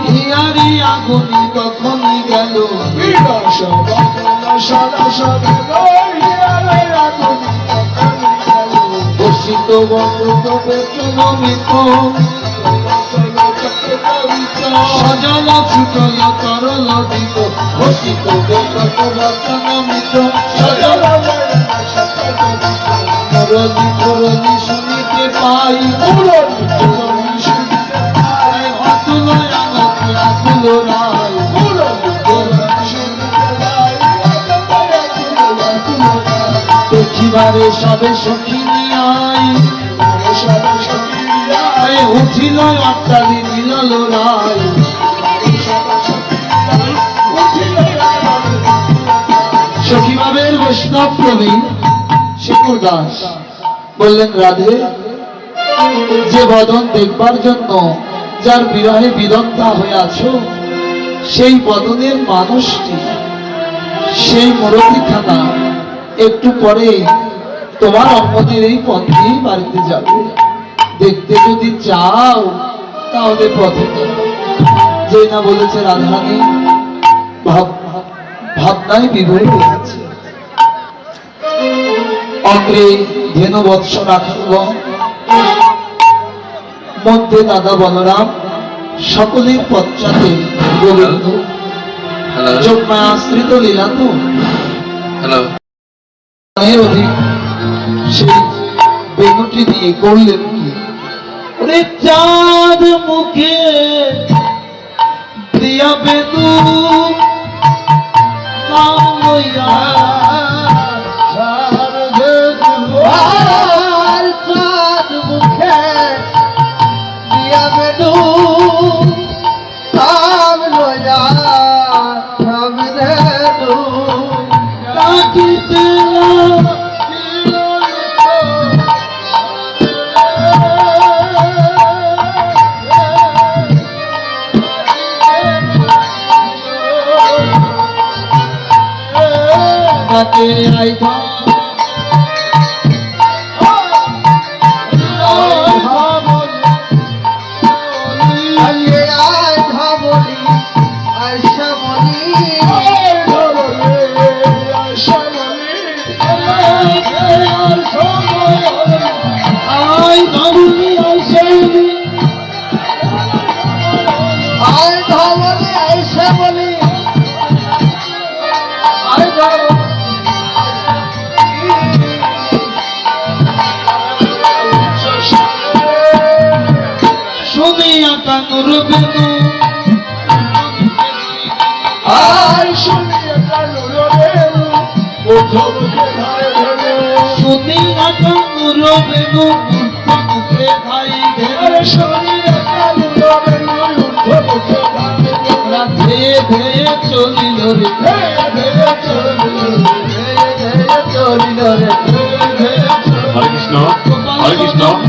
হিয়ারি আগুনি তখনই গেল বসিত বন্ধ বেতনমিত সজল ছুটল তরল দিত বসিত বেতনমিত সজল মুরলি মুরলি শুনিতে পাই অতুল আকুল রায় দেখিবারে সবে সখী নিয়াই উঠিল অট্টালি মিলল রায় সখীভাবের বৈষ্ণব কবি শিকুর দাস বললেন, রাধে, যে বদন দেখবার জন্য যার বিরহে বিদগ্ধা হয়ে আছো, সেই বদনের মানুষটি, সেই মুরতিখানা একটু পরে তোমার অঙ্গনের এই পথ দিয়েই বাড়িতে যাবে। দেখতে যদি চাও তাহলে পথে যে না বলেছে রাধারানী ভাবনায় বিভোর হয়ে আছে। অগ্রে ধেনু বৎস রাখল, মধ্যে দাদা বলরাম, সকলের পশ্চাতে গোবিন্দ। যোগমায় আশ্রিত লীলা তো অধিক সেই বেনুটি দিয়ে করলেন কি? ওরে চাঁদ মুখে প্রিয়া বেনু নাম লইয়া চাঁদ মুখে প্রিয়া বেনু নাম লইয়া সামনে ডাকিতে I Hare Krishna, Hare Krishna.